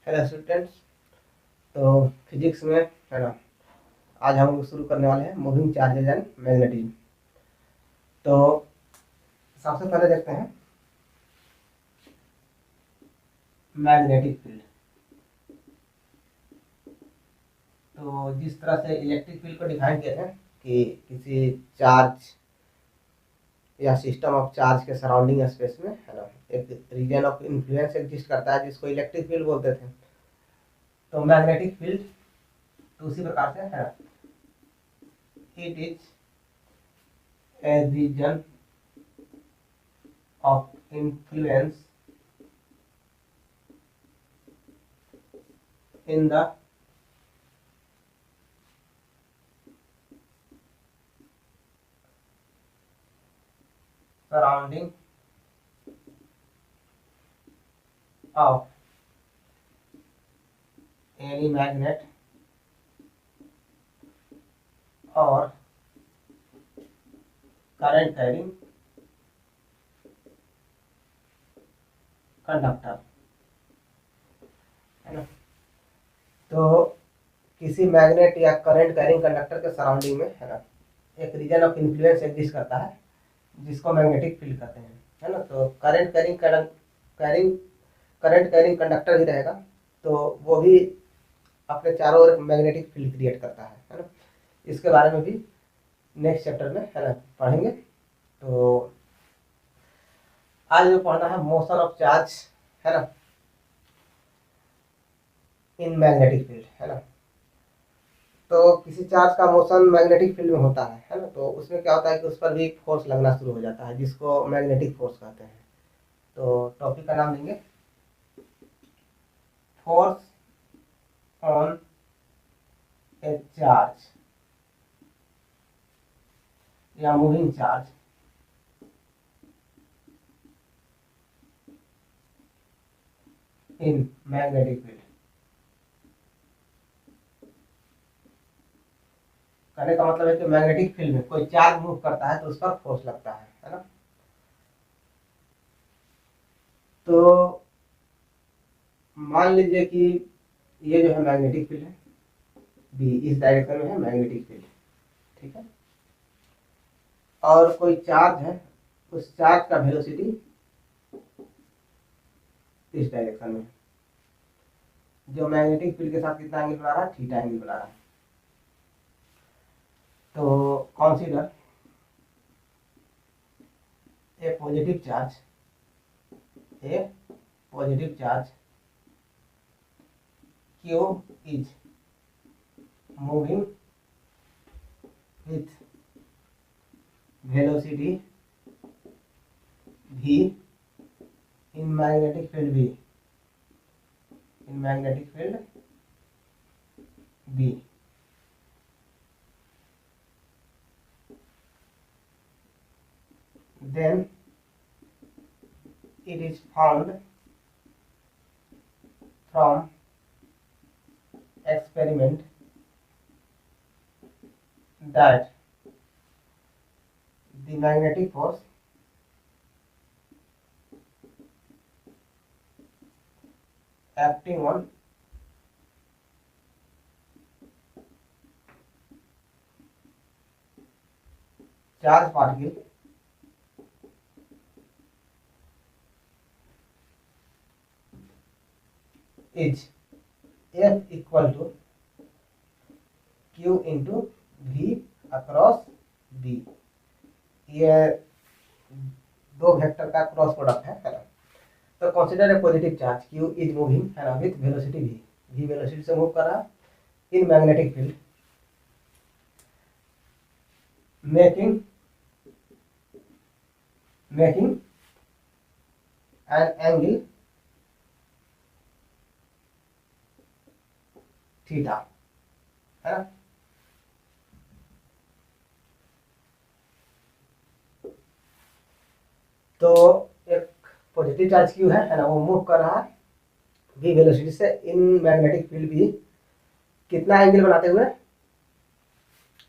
Hello students. तो physics में है ना, आज हम लोग शुरू करने वाले हैं मूविंग चार्जेज एंड मैग्नेटिज्म। तो सबसे पहले देखते हैं मैग्नेटिक फील्ड। तो जिस तरह से इलेक्ट्रिक फील्ड को डिफाइन किया है कि किसी चार्ज या सिस्टम ऑफ चार्ज के सराउंडिंग स्पेस में है ना एक रीजन ऑफ इन्फ्लुएंस एग्जिस्ट करता है जिसको इलेक्ट्रिक फील्ड बोलते थे। तो मैग्नेटिक फील्ड तो उसी प्रकार से है ना, it is a region of influence in the surrounding of any magnet or current carrying conductor, है ना। तो किसी मैग्नेट या करंट कैरिंग कंडक्टर के सराउंडिंग में है ना एक रीजन ऑफ इन्फ्लुएंस एग्जिस्ट करता है जिसको मैग्नेटिक फील्ड कहते हैं, है ना। तो करंट कैरिंग कंडक्टर ही रहेगा तो वो भी अपने चारों ओर मैग्नेटिक फील्ड क्रिएट करता है ना। इसके बारे में भी नेक्स्ट चैप्टर में है ना पढ़ेंगे। तो आज जो पढ़ना है मोशन ऑफ चार्ज, है ना, इन मैग्नेटिक फील्ड, है ना। तो किसी चार्ज का मोशन मैग्नेटिक फील्ड में होता है ना, तो उसमें क्या होता है कि उस पर भी फोर्स लगना शुरू हो जाता है जिसको मैग्नेटिक फोर्स कहते हैं। तो टॉपिक का नाम लेंगे फोर्स ऑन ए चार्ज या moving charge in magnetic field. कहने का मतलब है कि मैग्नेटिक फील्ड में कोई चार्ज मूव करता है तो उस पर फोर्स लगता है ना। तो मान लीजिए कि ये जो है मैग्नेटिक फील्ड है, बी इस डायरेक्शन में है मैग्नेटिक फील्ड, ठीक है। और कोई चार्ज है, उस चार्ज का वेलोसिटी इस डायरेक्शन में, जो मैग्नेटिक फील्ड के साथ कितना एंगल बना रहा है, थीटा एंगल बना रहा है। तो consider a positive charge, Q is moving with velocity v in magnetic field B, then it is found from experiment that the magnetic force acting on charged particle is F equal to Q into V across B। ये दो vector का cross product है ना। तो consider a positive charge Q is moving, है ना, with velocity V velocity से move कर रहा है in magnetic field, making an angle theta, है ना। तो एक पॉजिटिव चार्ज क्यू है ना, वो मूव कर रहा है v वेलोसिटी से इन मैग्नेटिक फील्ड भी कितना एंगल बनाते हुए,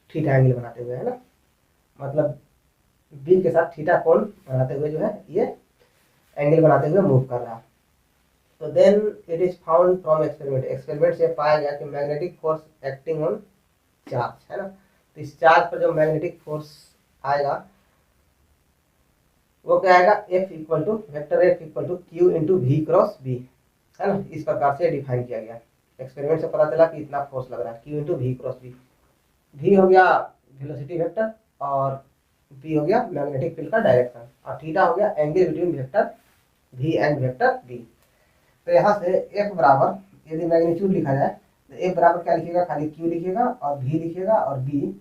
थीटा एंगल बनाते हुए, है ना। मतलब b के साथ थीटा कोण बनाते हुए जो है ये एंगल बनाते हुए मूव कर रहा है। तो then it is found from experiment, experiment से पाया गया कि magnetic force acting on charge, है ना। तो इस चार्ज पर जो मैग्नेटिक फोर्स आएगा वो क्या आएगा, F equal to vector F equal to Q into V cross B, है ना। इस प्रकार से डिफाइन किया गया। एक्सपेरिमेंट से पता चला कि इतना फोर्स लग रहा है, Q into V cross B. V हो गया वेलोसिटी वेक्टर और बी हो गया मैग्नेटिक फील्ड का डायरेक्शन, और थीटा हो गया angle between vector V and vector B. तो यहाँ से एफ बराबर, यदि मैग्नीट्यूड लिखा जाए तो एफ बराबर क्या लिखिएगा, खाली क्यू लिखिएगा और वी लिखिएगा और बी,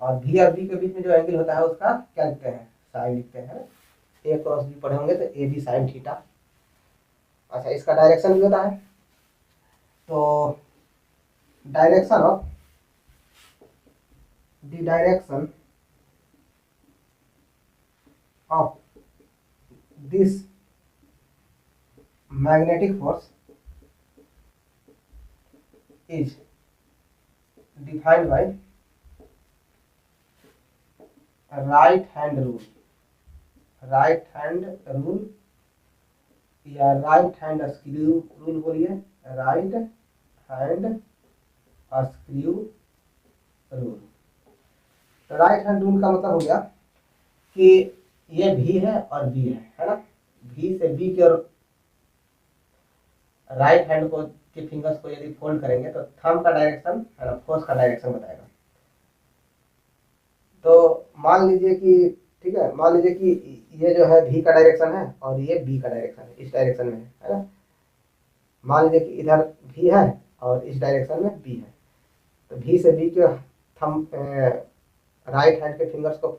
और वी और बी के बीच में जो एंगल होता है उसका क्या लिखते हैं, साइन लिखते हैं। ए क्रॉस बी पढ़े होंगे तो ए बी साइन थीटा। अच्छा, इसका डायरेक्शन भी होता है, तो direction of the direction of this magnetic force is defined by right hand rule, right hand rule या राइट हैंड स्क्रू रूल बोलिए, राइट हैंड स्क्रू रूल। तो राइट हैंड रूल का मतलब हो गया कि ये भी है और बी है ना। भी से बी की ओर राइट हैंड को के फिंगर्स को यदि फोल्ड करेंगे तो थंब का डायरेक्शन है ना, फोर्स का डायरेक्शन बताएगा। तो मान लीजिए कि, ठीक है, मान लीजिए कि ये जो है भी का डायरेक्शन है और ये बी का डायरेक्शन है, इस डायरेक्शन में है ना। मान लीजिए कि इधर भी है और इस डायरेक्शन में बी है, तो भी से बी के थंब राइट हैंड के फिंगर्स को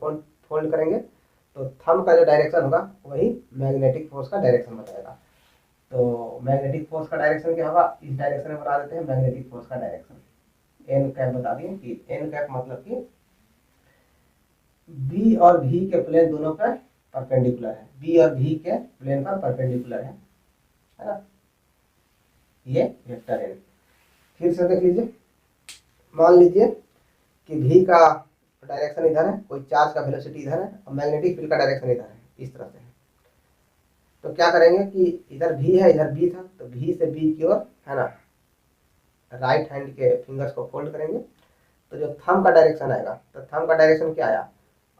फोल्ड करेंगे तो थंब का जो डायरेक्शन होगा वही मैग्नेटिक फोर्स का डायरेक्शन बताएगा। तो मैग्नेटिक फोर्स का डायरेक्शन क्या होगा, इस डायरेक्शन में बता देते हैं मैग्नेटिक फोर्स का डायरेक्शन एन कैप बता दिए कि एन कैप मतलब कि बी और भी के प्लेन दोनों पर परपेंडिकुलर है, बी और भी के प्लेन पर परपेंडिकुलर है ना। ये वेक्टर एन। फिर से देख लीजिए, मान लीजिए कि भी का डायरेक्शन इधर है, कोई चार्ज का वेलोसिटी इधर है और मैग्नेटिक फील्ड का डायरेक्शन इधर है, इस तरह से है। तो क्या करेंगे कि इधर भी है इधर बी था, तो भी से बी की ओर है ना राइट हैंड के फिंगर्स को फोल्ड करेंगे, तो जो थंब का डायरेक्शन आएगा, तो थंब का डायरेक्शन क्या आया,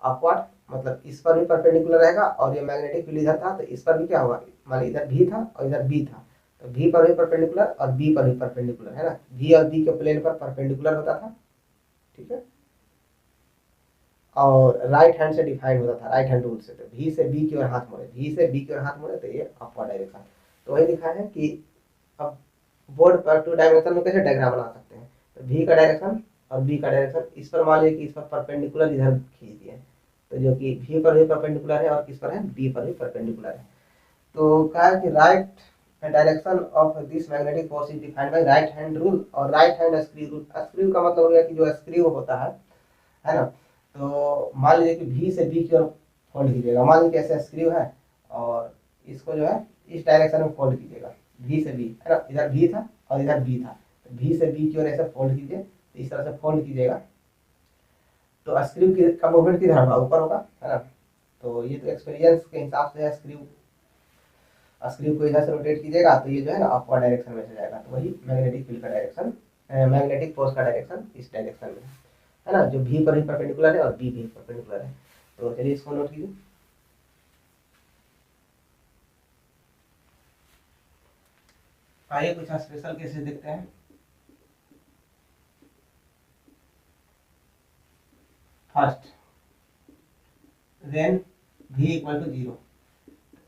अपवर्ड, मतलब इस पर भी परपेंडिकुलर रहेगा, और ये मैग्नेटिक फील्ड इधर था तो इस पर भी क्या होगा, मान इधर भी था और इधर बी था, तो भी पर भी परपेंडिकुलर और बी पर भी परपेंडिकुलर, है ना। भी और बी के प्लेन पर परपेंडिकुलर होता था, ठीक है, और राइट हैंड से डिफाइन होता था, राइट हैंड रूल से। तो भी से बी की ओर हाथ मोड़े, भी से बी की ओर हाथ मोड़े तो ये अपवर्ड डायरेक्शन। तो वही लिखा है कि अब बोर्ड पर 2 डायमेंशन में कैसे डायग्राम बना सकते हैं, तो भी का डायरेक्शन और बी का डायरेक्शन, इस पर मान लीजिए कि इस पर परपेंडिकुलर इधर खींच दिए, तो जो कि भी पर भी परपेंडिकुलर है और किस पर है, बी पर भी परपेंडिकुलर है। तो कहा है कि right direction of this magnetic force is defined by right hand rule और right hand screw rule. Screw का मतलब हो गया कि जो स्क्रू होता है ना। तो मान लीजिए कि भी से बी की ओर फोल्ड कीजिएगा, मान लीजिए ऐसे स्क्रू है और इसको जो है इस डायरेक्शन में फोल्ड कीजिएगा, भी से बी, है ना, इधर भी था और इधर बी था, तो भी से बी की ओर ऐसे फोल्ड कीजिए, तो इस तरह से फोल्ड कीजिएगा, तो स्क्रू की का मूवमेंट किधर होगा, ऊपर होगा, है ना। तो ये तो एक्सपीरियंस के हिसाब से है, स्क्रू को इधर से रोटेट कीजिएगा तो ये जो है ना अपवर्ड डायरेक्शन में से जाएगा, तो वही मैग्नेटिक फील्ड का डायरेक्शन, मैग्नेटिक फोर्स का डायरेक्शन इस डायरेक्शन में है ना, जो भी पर भी परपेंडिकुलर है और बी भी परपेंडिकुलर है। तो चलिए इसको नोट कीजिए। आइए कुछ स्पेशल केसेस देखते हैं। First, then v equal to 0,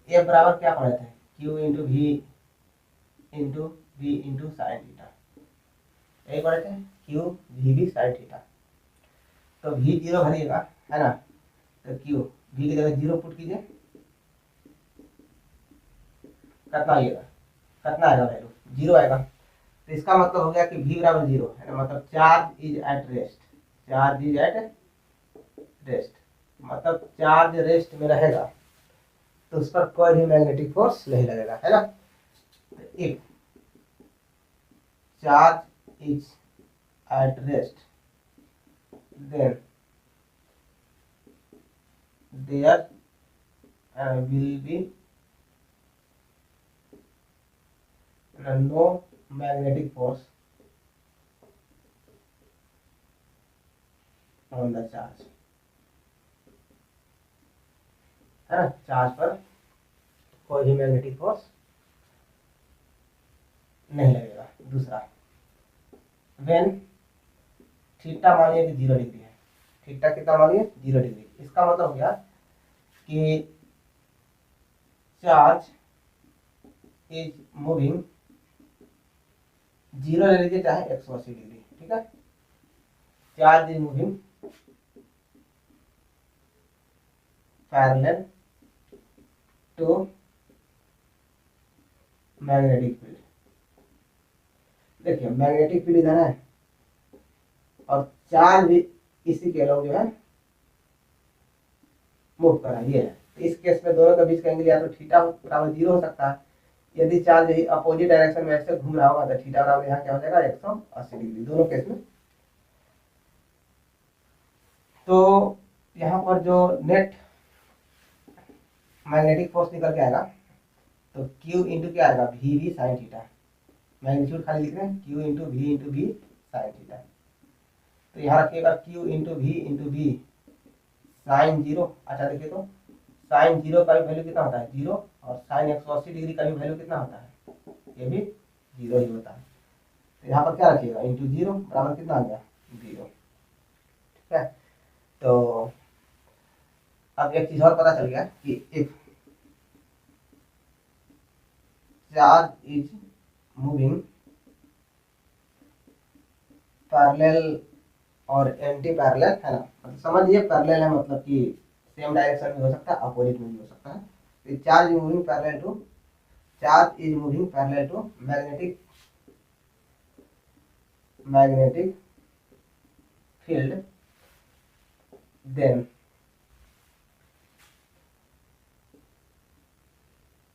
A बराबर क्या पढ़े थे, q into V into V into sine theta, यही पढ़े थे, q वी भी साइन थीटा। तो v 0 भरिएगा, है ना, तो q v की जगह 0 पुट कीजिए, कितना आएगा, कितना आएगा वैल्यू, 0 आएगा। तो इसका मतलब हो गया कि v बराबर 0 है ना, मतलब charge is at rest, charge is at rest, मतलब चार्ज रेस्ट में रहेगा तो उस पर कोई भी मैग्नेटिक फोर्स नहीं लगेगा, है ना। If charge is at rest then there will be no magnetic force on the charge, है ना, चार्ज पर कोई भी मैग्नेटिक फोर्स नहीं लगेगा। दूसरा, व्हेन थीटा मानिए कि 0 डिग्री है, थीटा कितना मानिए 0 डिग्री, इसका मतलब हो गया कि चार्ज इज मूविंग 0 ले लीजिए चाहे 180 डिग्री, ठीक है, charge is moving parallel to magnetic field. देखिए मैग्नेटिक फील्ड इधर है और चार्ज भी इसी के अलॉन्ग जो है मूव कर रहा है, ये है। इस केस में दोनों के बीच का एंगल या तो थीटा बराबर 0 हो सकता है, यदि चार्ज यही अपोजिट डायरेक्शन में ऐसे घूम रहा होगा तो थीटा बराबर यहाँ क्या हो जाएगा 180 डिग्री, दोनों केस में। तो यहाँ पर जो नेट मैग्नेटिक फोर्स निकल के आएगा तो Q इंटू क्या आएगा V V sine theta, magnitude खाली लिख रहे हैं Q into V sine theta. तो यहाँ रखिएगा Q इंटू वी साइन 0। अच्छा देखिए तो साइन 0 का भी वैल्यू कितना होता है 0, और साइन 180 डिग्री का भी वैल्यू कितना होता है, ये भी 0 ही होता है। तो यहाँ पर क्या रखिएगा इंटू 0 बराबर कितना आ गया 0, ठीक है। तो अब एक चीज और पता चल गया कि if charge is moving parallel और एंटी पैरेलल, है ना, मतलब समझिए पैरेलल है मतलब कि सेम डायरेक्शन में हो सकता है, अपोजिट में भी हो सकता है। तो charge is moving parallel to magnetic field, then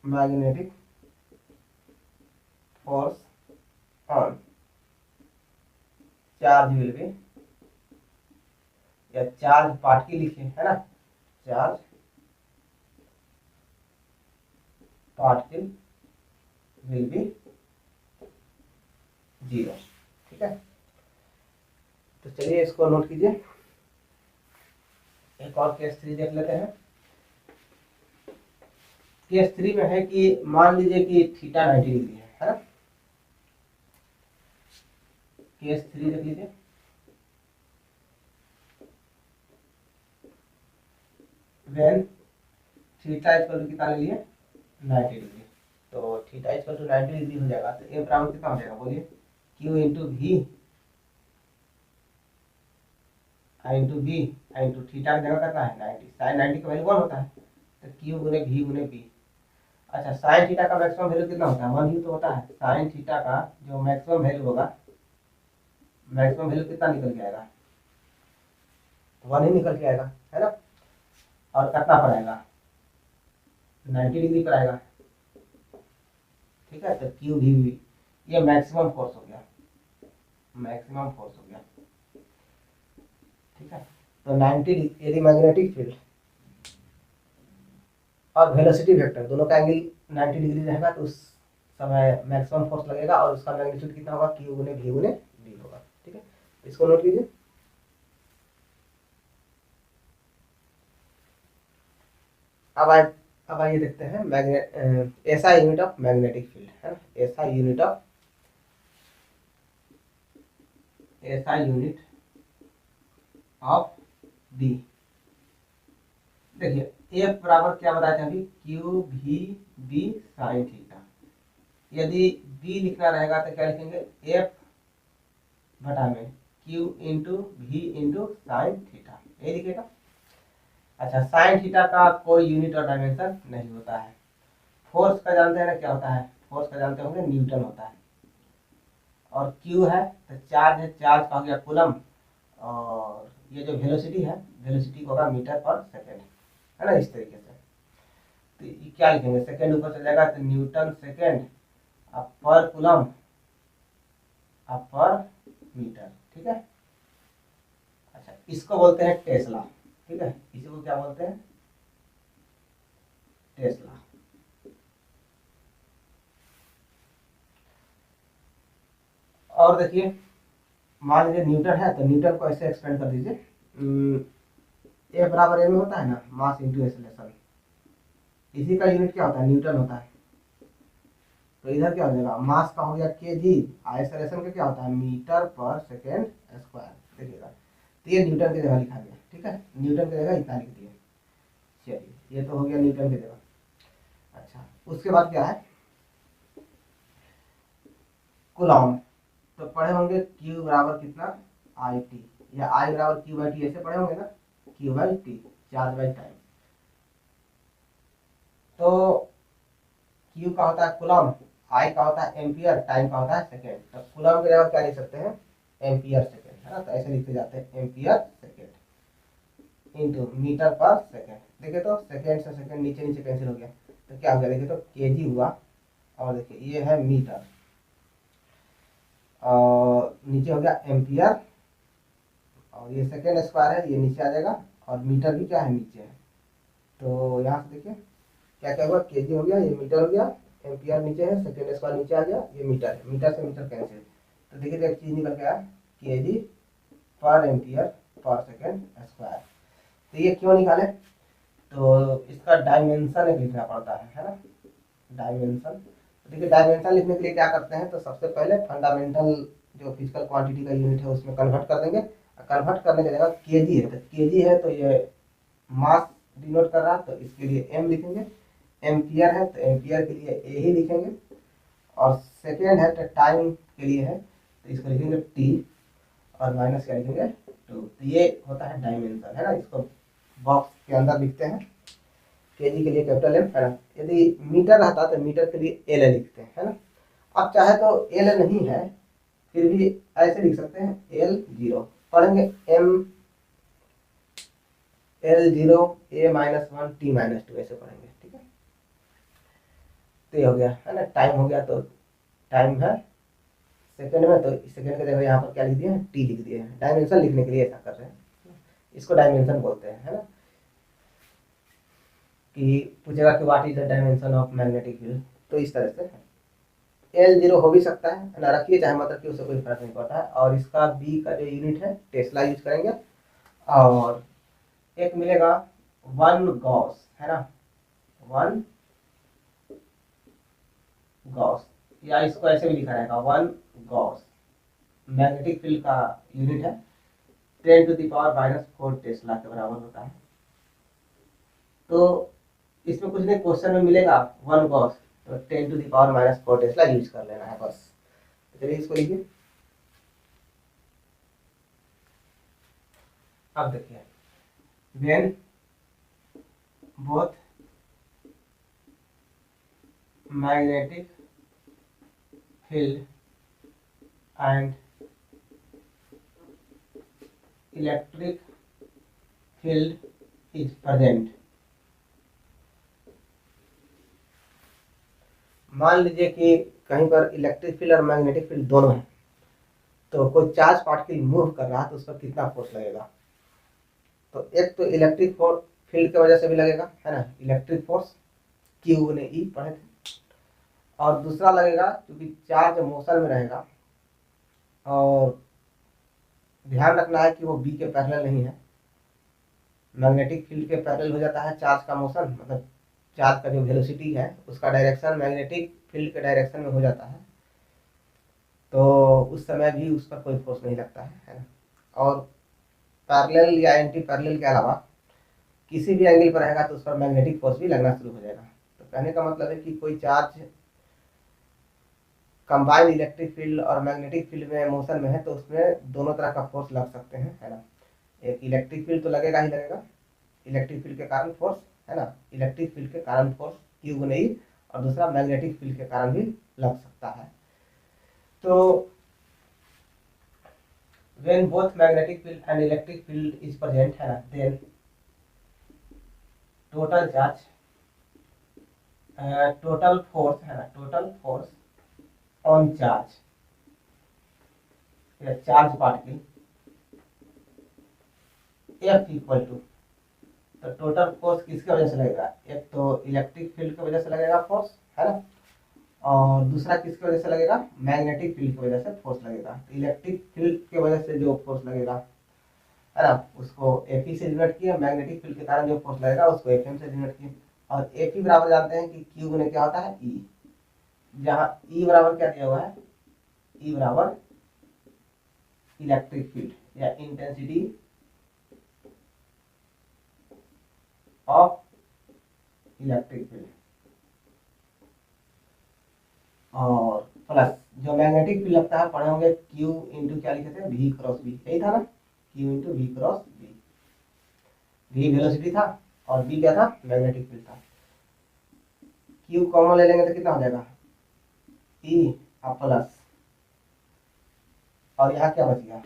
magnetic force on charge will be, या चार्ज पार्टिकल लिखिए, है ना, चार्ज पार्टिकल विल बी 0, ठीक है। तो चलिए इसको नोट कीजिए। एक और केस 3 देख लेते हैं। केस 3 में है कि मान लीजिए कि थीटा 90 डिग्री है ना। केस 3 देख लीजिए। व्हेन थीटा इक्वल टू कितना ले लिए 90 डिग्री, तो थीटा इक्वल टू 90 डिग्री हो जाएगा तो ए बराबर कितना हो जाएगा बोलिए Q into V I into B I into theta की जगह करना है 90, साइन 90 का वैल्यू 1 होता है तो क्यू गुने बी। अच्छा साइन थीटा का मैक्सिमम वैल्यू कितना होता है 1 ही तो होता है। साइन थीटा का जो मैक्सिमम वैल्यू होगा, मैक्सिमम वैल्यू कितना निकल के आएगा 1 ही निकल के आएगा, है ना। और कितना पर आएगा 90 डिग्री पर आएगा, ठीक है। तो क्यू भी ये मैक्सिमम फोर्स हो गया, मैक्सिमम फोर्स हो गया, ठीक है। तो 90 यदि मैग्नेटिक फील्ड और वेलोसिटी वेक्टर दोनों का एंगल 90 डिग्री रहेगा तो उस समय मैक्सिमम फोर्स लगेगा और उसका मैग्नीट्यूड कितना होगा क्यू गुने वी होगा, ठीक है। इसको नोट कीजिए। अब आइए देखते हैं ऐसा यूनिट ऑफ मैग्नेटिक फील्ड, है ना, ऐसा यूनिट ऑफ डी। देखिए एफ बराबर क्या बताया था अभी Q V B sine theta. यदि बी लिखना रहेगा तो क्या लिखेंगे एफ बटा में Q into V into sine theta, ये लिखेगा। अच्छा साइन थीटा का कोई यूनिट और डायमेंशन नहीं होता है। फोर्स का जानते हैं ना क्या होता है, फोर्स का जानते होंगे न्यूटन होता है। और क्यू है तो चार्ज है, चार्ज का हो गया कूलम, और ये जो वेलोसिटी है वेलोसिटी होगा मीटर पर सेकेंड, है ना, इस तरीके से। तो ये क्या लिखेंगे सेकेंड ऊपर चल जाएगा तो न्यूटन सेकेंड पर कूलम पर मीटर, ठीक है। अच्छा इसको बोलते हैं टेस्ला, ठीक है, इसी को क्या बोलते हैं टेस्ला। और देखिए, मान लीजिए न्यूटन है, तो न्यूटन को ऐसे एक्सपेंड कर दीजिए, ए बराबर एम होता है ना, मास इंटू एक्सेलरेशन, इसी का यूनिट क्या होता है, न्यूटन होता है। तो इधर क्या हो जाएगा, मास का हो गया के जी, एक्सेलरेशन का क्या होता है, मीटर पर सेकेंड स्क्वायर। देखिएगा, तो ये न्यूटन की जगह लिखा गया, ठीक है, न्यूटन की जगह इतना लिख दिए। चलिए, ये तो हो गया न्यूटन की जगह। अच्छा, उसके बाद क्या है, कूलॉम। तो पढ़े होंगे Q बराबर कितना, आई टी, या I बराबर Q बाई टी, ऐसे पढ़े होंगे ना, Q by T, charge by time. तो Q का होता है कूलॉम, I का होता है एम्पियर, टाइम का होता है सेकेंड। तो कूलॉम की जगह क्या लिख सकते हैं, एम्पियर सेकेंड, है ना, तो ऐसे लिखते जाते हैं, एम्पियर सेकेंड इंटू मीटर पर सेकेंड। देखिए तो सेकेंड से सेकेंड नीचे नीचे कैंसिल हो गया, तो क्या हो गया, देखिए तो केजी हुआ, और देखिए ये है मीटर, और नीचे हो गया एम्पियर, और ये सेकेंड स्क्वायर है, ये नीचे आ जाएगा, और मीटर भी क्या है, नीचे है। तो यहाँ से देखिए क्या क्या हुआ, केजी हो गया, ये मीटर हो गया, एम्पियर नीचे है, सेकेंड स्क्वायर नीचे आ गया, ये मीटर है, मीटर से मीटर कैंसिल। तो देखिए तो एक चीज निकल गया, केजी पर एम्पियर पर सेकेंड स्क्वायर। तो ये क्यों निकाले, तो इसका डायमेंशन एक लिखना पड़ता है ना, डायमेंशन। तो देखिए डायमेंशन लिखने के लिए क्या करते हैं, तो सबसे पहले फंडामेंटल जो फिजिकल क्वांटिटी का यूनिट है उसमें कन्वर्ट कर देंगे। कन्वर्ट करने की जगह केजी है, तो केजी है तो ये मास डिनोट कर रहा है, तो इसके लिए एम लिखेंगे। एम्पियर है तो एम्पियर के लिए ए ही लिखेंगे, और सेकेंड है तो टाइम के लिए है, तो इसको लिखेंगे टी, और माइनस क्या लिखेंगे, टू। तो ये होता है डायमेंशन, है ना, इसको बॉक्स के अंदर लिखते हैं, केजी के लिए कैपिटल एम, है ना। यदि मीटर रहता तो मीटर के लिए एल लिखते हैं, है ना। अब चाहे तो एल नहीं है, फिर भी ऐसे लिख सकते हैं, एल जीरो पढ़ेंगे, M L zero A minus one T minus two, ऐसे पढ़ेंगे, ठीक है। तो ये हो गया, है ना, टाइम हो गया, तो टाइम है सेकंड में, तो सेकंड की जगह यहाँ पर क्या लिख दिए, टी लिख दिए। डायमेंशन लिखने के लिए ऐसा कर रहे हैं, इसको डायमेंशन बोलते हैं, है ना। कि पूछेगा कि what is the dimension of magnetic field, तो इस तरह से एल जीरो हो भी सकता है ना, रखिए चाहे मतलब कि उससे कोई फर्क नहीं पड़ता है। और इसका बी का जो यूनिट है टेस्ला यूज करेंगे, और एक मिलेगा वन गॉस, है ना, वन गॉस, या इसको ऐसे भी लिखा रहेगा, वन गॉस। मैग्नेटिक फील्ड का यूनिट है 10⁻⁻⁴ टेस्ला के बराबर होता है। तो इसमें कुछ नहीं, क्वेश्चन में मिलेगा वन गॉस, तो 10⁻⁻⁴ टेस्ला यूज कर लेना है बस। चलिए इसको लिखिए। अब देखिए, when both magnetic field and electric field is present। मान लीजिए कि कहीं पर इलेक्ट्रिक फील्ड और मैग्नेटिक फील्ड दोनों है, तो कोई चार्ज पार्टिकल मूव कर रहा है तो उस पर कितना फोर्स लगेगा। तो एक तो इलेक्ट्रिक फील्ड की वजह से भी लगेगा, है ना, इलेक्ट्रिक फोर्स, क्यू ने ई पढ़े थे। और दूसरा लगेगा क्योंकि चार्ज मोशन में रहेगा, और ध्यान रखना है कि वो बी के पैरेलल नहीं है। मैग्नेटिक फील्ड के पैरेलल हो जाता है चार्ज का मोशन, मतलब चार्ज का जो वेलोसिटी है उसका डायरेक्शन मैग्नेटिक फील्ड के डायरेक्शन में हो जाता है, तो उस समय भी उस पर कोई फोर्स नहीं लगता है ना। और पैरेलल या एंटी पैरेलल के अलावा किसी भी एंगल पर रहेगा तो उस पर मैग्नेटिक फोर्स भी लगना शुरू हो जाएगा। तो कहने का मतलब है कि कोई चार्ज कंबाइंड इलेक्ट्रिक फील्ड और मैग्नेटिक फील्ड में मोशन में है, तो उसमें दोनों तरह का फोर्स लग सकते हैं, है ना। एक इलेक्ट्रिक फील्ड तो लगेगा ही लगेगा, इलेक्ट्रिक फील्ड के कारण फोर्स, है ना, इलेक्ट्रिक फील्ड के कारण फोर्स क्यू नहीं, और दूसरा मैग्नेटिक फील्ड के कारण भी लग सकता है। तो when both magnetic field and electric field is present, है ना, then total charge, total force, है ना, total force on charge या charge particle F equal to, तो टोटल फोर्स किसकी वजह से लगेगा, एक तो इलेक्ट्रिक फील्ड की वजह से लगेगा फोर्स, है ना, और दूसरा किसकी वजह से लगेगा, मैग्नेटिक फील्ड की वजह से फोर्स लगेगा। तो इलेक्ट्रिक फील्ड की वजह से जो फोर्स लगेगा है ना, उसको एफई से डिनोट किया, मैग्नेटिक फील्ड के कारण जो फोर्स लगेगा उसको एफएम से डिनोट किया। और एफई बराबर जानते हैं कि क्यू गुने क्या होता है, ई, जहां ई बराबर क्या दिया हुआ है, ई बराबर इलेक्ट्रिक फील्ड या इंटेंसिटी ऑफ इलेक्ट्रिक फील्ड, और प्लस जो मैग्नेटिक फील्ड लगता है पढ़े होंगे क्यू इंटू क्या लिखे थे, वी क्रॉस वी, यही था ना, Q into V cross V. V velocity था और वी क्या था, मैग्नेटिक फील्ड था। क्यू कॉमन ले लेंगे तो कितना हो जाएगा, ई प्लस, और यहाँ क्या बच गया,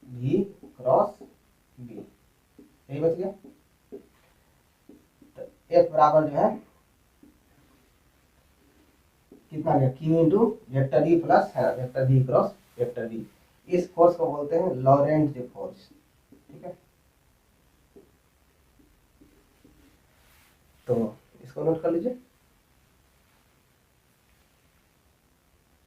वी क्रॉस वी, यही बच गया। तो एफ बराबर जो है कितना आ गया, Q into vector E plus vector V cross vector V. इस फोर्स को बोलते हैं लॉरेंट फोर्स, ठीक है। तो इसको नोट कर लीजिए।